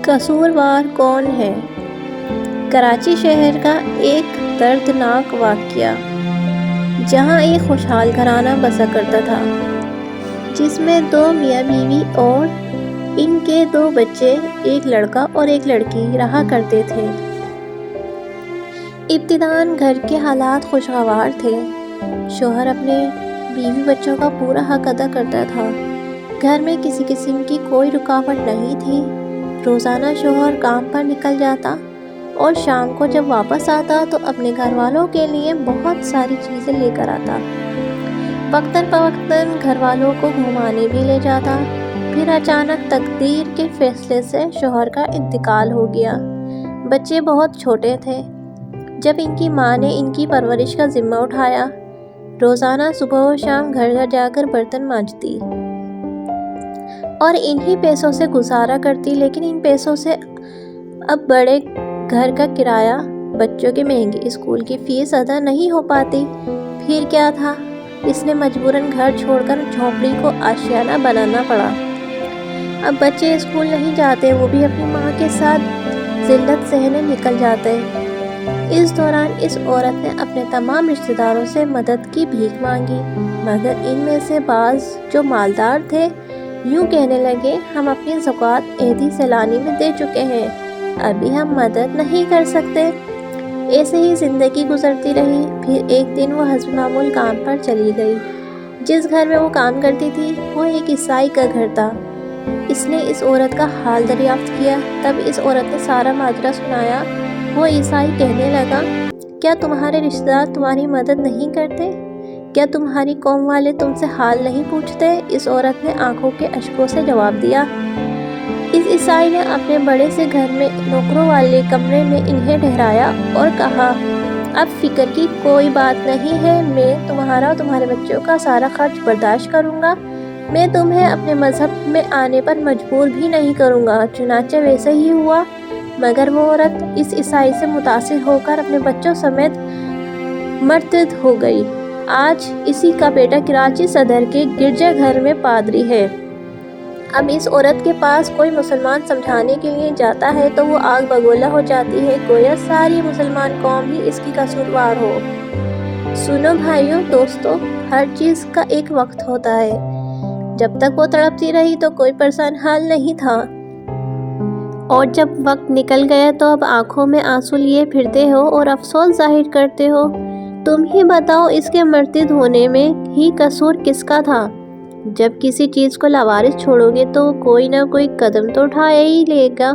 قصوروار کون ہے؟ کراچی شہر کا ایک دردناک واقعہ، جہاں ایک خوشحال گھرانہ بسا کرتا تھا جس میں 2 میاں بیوی اور ان کے 2 بچے، ایک لڑکا اور ایک لڑکی رہا کرتے تھے۔ ابتداً گھر کے حالات خوشگوار تھے۔ شوہر اپنے بیوی بچوں کا پورا حق ادا کرتا تھا۔ گھر میں کسی قسم کی کوئی رکاوٹ نہیں تھی۔ روزانہ شوہر کام پر نکل جاتا اور شام کو جب واپس آتا تو اپنے گھر والوں کے لیے بہت ساری چیزیں لے کر آتا۔ وقتاً فوقتاً گھر والوں کو گھمانے بھی لے جاتا۔ پھر اچانک تقدیر کے فیصلے سے شوہر کا انتقال ہو گیا۔ بچے بہت چھوٹے تھے جب ان کی ماں نے ان کی پرورش کا ذمہ اٹھایا۔ روزانہ صبح و شام گھر گھر جا کر برتن مانجتی اور انہی پیسوں سے گزارا کرتی، لیکن ان پیسوں سے اب بڑے گھر کا کرایہ، بچوں کے مہنگے اسکول کی فیس ادا نہیں ہو پاتی۔ پھر کیا تھا، اس نے مجبوراً گھر چھوڑ کر جھونپڑی کو آشیانہ بنانا پڑا۔ اب بچے اسکول نہیں جاتے، وہ بھی اپنی ماں کے ساتھ ذلت سہنے نکل جاتے۔ اس دوران اس عورت نے اپنے تمام رشتہ داروں سے مدد کی بھیک مانگی، مگر ان میں سے بعض جو مالدار تھے یوں کہنے لگے، ہم اپنی زکوٰۃ عیدی سیلانی میں دے چکے ہیں، ابھی ہم مدد نہیں کر سکتے۔ ایسے ہی زندگی گزرتی رہی۔ پھر ایک دن وہ حسب معمول کام پر چلی گئی۔ جس گھر میں وہ کام کرتی تھی وہ ایک عیسائی کا گھر تھا۔ اس نے اس عورت کا حال دریافت کیا۔ تب اس عورت نے سارا ماجرا سنایا۔ وہ عیسائی کہنے لگا، کیا تمہارے رشتہ دار تمہاری مدد نہیں کرتے؟ کیا تمہاری قوم والے تم سے حال نہیں پوچھتے؟ اس عورت نے آنکھوں کے اشکوں سے جواب دیا۔ اس عیسائی نے اپنے بڑے سے گھر میں نوکروں والے کمرے میں انہیں ٹھہرایا اور کہا، اب فکر کی کوئی بات نہیں ہے، میں تمہارا اور تمہارے بچوں کا سارا خرچ برداشت کروں گا، میں تمہیں اپنے مذہب میں آنے پر مجبور بھی نہیں کروں گا۔ چنانچہ ویسے ہی ہوا، مگر وہ عورت اس عیسائی سے متاثر ہو کر اپنے بچوں سمیت مرتد ہو گئی۔ آج اسی کا بیٹا کراچی صدر کے گرجا گھر میں پادری ہے۔ اب اس عورت کے پاس کوئی مسلمان سمجھانے کے لیے جاتا ہے تو وہ آگ بگولا ہو جاتی ہے، گویا ساری مسلمان قوم ہی اس کی قصوروار ہو۔ سنو بھائیو، دوستو، ہر چیز کا ایک وقت ہوتا ہے۔ جب تک وہ تڑپتی رہی تو کوئی پریشان حال نہیں تھا، اور جب وقت نکل گیا تو اب آنکھوں میں آنسو لیے پھرتے ہو اور افسوس ظاہر کرتے ہو۔ تم ہی بتاؤ، اس کے مرتد ہونے میں ہی قصور کس کا تھا؟ جب کسی چیز کو لاوارث چھوڑو گے تو کوئی نہ کوئی قدم تو اٹھا ہی لے گا۔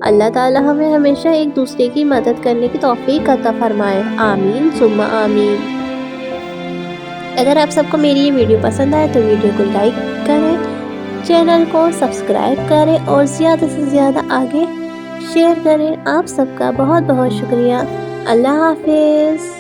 اللہ تعالی ہمیں ہمیشہ ایک دوسرے کی مدد کرنے کی توفیق عطا فرمائے، آمین ثم آمین۔ اگر آپ سب کو میری یہ ویڈیو پسند آئے تو ویڈیو کو لائک کریں، چینل کو سبسکرائب کریں اور زیادہ سے زیادہ آگے شیئر کریں۔ آپ سب کا بہت بہت شکریہ۔ اللہ حافظ۔